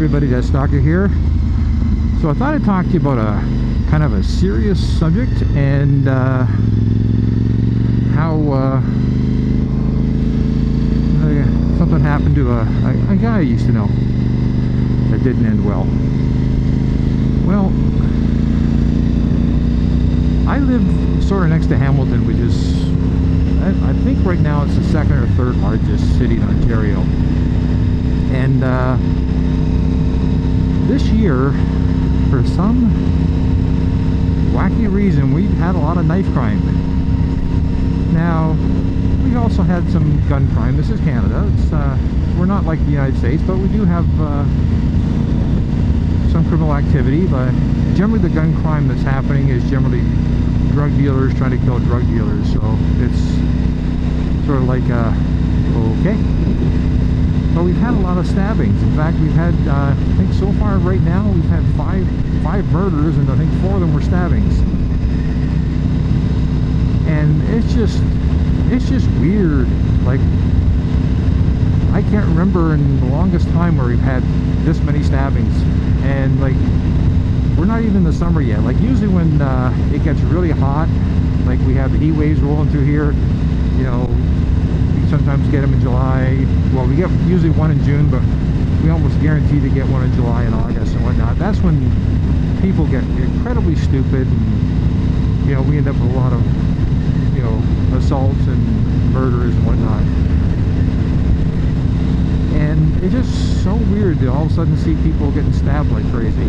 everybody, Des Doctor here. So I thought I'd talk to you about a kind of a serious subject and how something happened to a guy I used to know that didn't end well. Well, I live sort of next to Hamilton, which is, I think right now it's the second or third largest city in Ontario. And this year, for some wacky reason, we've had a lot of knife crime. Now, we also had some gun crime. This is Canada. It's, we're not like the United States, but we do have some criminal activity. But generally the gun crime that's happening is generally drug dealers trying to kill drug dealers. So it's sort of like, okay. But we've had a lot of stabbings. In fact, we've had, I think so far right now, we've had five murders, and I think 4 of them were stabbings. And it's just weird. Like, I can't remember in the longest time where we've had this many stabbings. And like, we're not even in the summer yet. Like, usually when it gets really hot, like we have the heat waves rolling through here, you know, sometimes get them in July. Well, we get usually one in June, but we almost guarantee to get one in July and August and whatnot. That's when people get incredibly stupid, and you know, we end up with a lot of, you know, assaults and murders and whatnot. And it's just so weird to all of a sudden see people getting stabbed like crazy.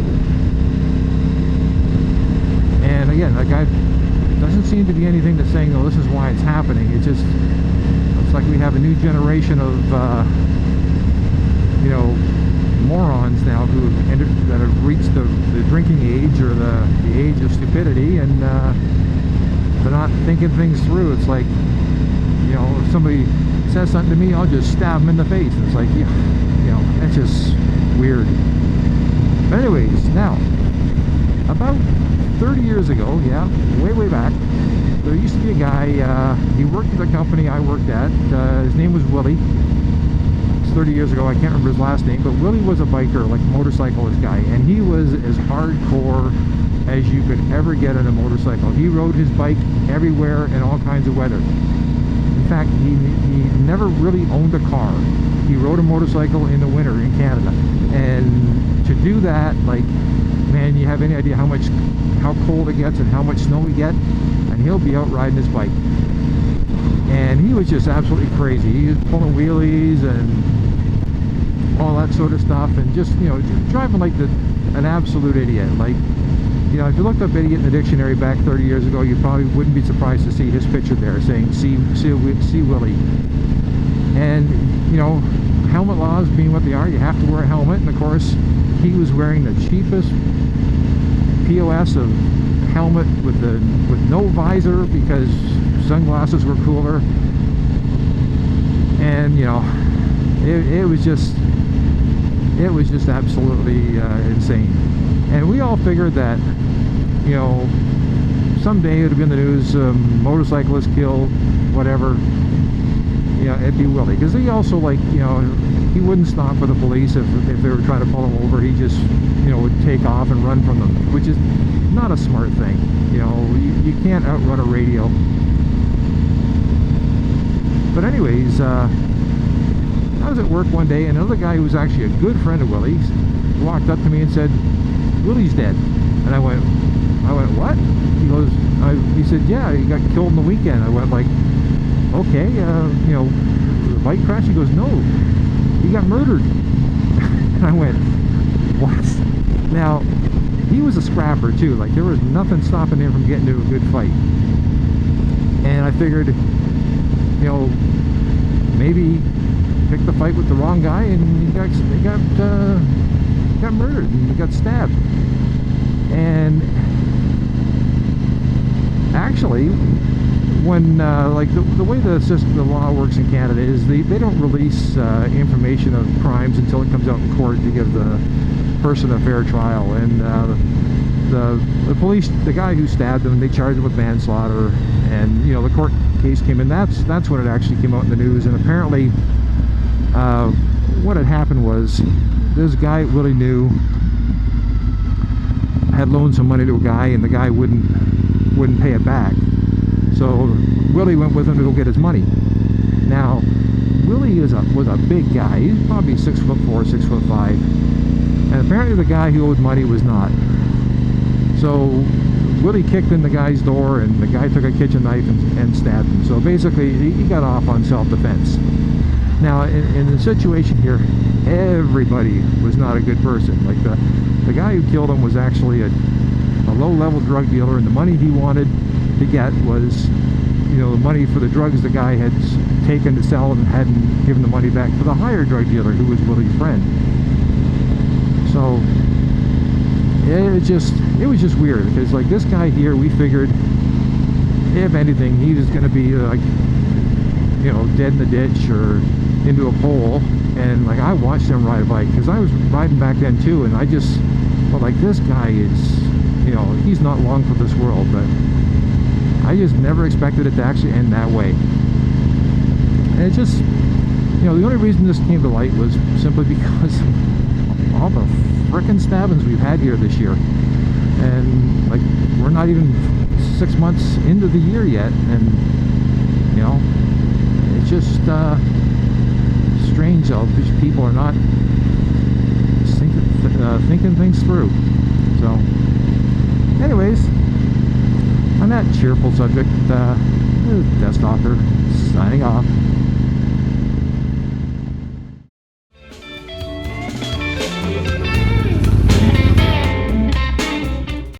And again, that guy doesn't seem to be anything that's saying, no, this is why it's happening. It's just, it's like we have a new generation of, you know, morons now who that have reached the drinking age or the age of stupidity, and they're not thinking things through. It's like, you know, if somebody says something to me, I'll just stab them in the face. And it's like, yeah, you know, that's just weird. But anyways, now, about 30 years ago, yeah, way back, there used to be a guy, he worked at the company I worked at. His name was Willie. It's 30 years ago, I can't remember his last name, but Willie was a biker, like a motorcyclist guy, and he was as hardcore as you could ever get on a motorcycle. He rode his bike everywhere in all kinds of weather. In fact, he never really owned a car. He rode a motorcycle in the winter in Canada. And to do that, like, man, you have any idea how cold it gets and how much snow we get? And he'll be out riding his bike. And he was just absolutely crazy. He was pulling wheelies and all that sort of stuff, and just, you know, driving like an absolute idiot. Like, you know, if you looked up idiot in the dictionary back 30 years ago, you probably wouldn't be surprised to see his picture there saying, see Willie. And, you know, helmet laws being what they are, you have to wear a helmet. And of course, he was wearing the cheapest POS of helmet with no visor because sunglasses were cooler. And, you know, it was just absolutely insane. And we all figured that, you know, someday it would be in the news, motorcyclist killed, whatever. You know, it'd be Willie. Because he also, like, you know, he wouldn't stop for the police if they were trying to pull him over. He just, you know, would take off and run from them, which is not a smart thing. You know, you can't outrun a radio. But anyways, I was at work one day, and another guy who was actually a good friend of Willie's walked up to me and said, Willie's dead. And I went, what? He goes, he said, yeah, he got killed in the weekend. I went like, okay, you know, the bike crash? He goes, no, he got murdered. And I went, what? Now, he was a scrapper too. Like, there was nothing stopping him from getting to a good fight. And I figured, you know, maybe picked the fight with the wrong guy, and he got murdered, and he got stabbed. And actually, when like the way the system, the law works in Canada is they don't release information of crimes until it comes out in court to give the person a fair trial. And the police, the guy who stabbed him, they charged him with manslaughter, and you know, the court case came in. That's when it actually came out in the news. And apparently what had happened was this guy Willie knew had loaned some money to a guy, and the guy wouldn't pay it back. So Willie went with him to go get his money. Now, Willie was a big guy. He's probably 6'4", 6'5", and apparently the guy who owed money was not. So Willie kicked in the guy's door, and the guy took a kitchen knife and stabbed him. So basically, he got off on self-defense. Now, in the situation here, everybody was not a good person. Like the guy who killed him was actually a low-level drug dealer, and the money he wanted to get was, you know, the money for the drugs the guy had taken to sell and hadn't given the money back to the higher drug dealer, who was Willie's friend. So it was just weird, because like this guy here, we figured if anything he was going to be like, you know, dead in the ditch or into a pole. And like I watched him ride a bike, because I was riding back then too, and I just felt like this guy is, you know, he's not long for this world. But I just never expected it to actually end that way. And it just, you know, the only reason this came to light was simply because of all the frickin' stabbings we've had here this year. And like, we're not even 6 months into the year yet, and you know, it's just strange how people are not thinking things through. So anyways, on that cheerful subject, Death Stalker signing off.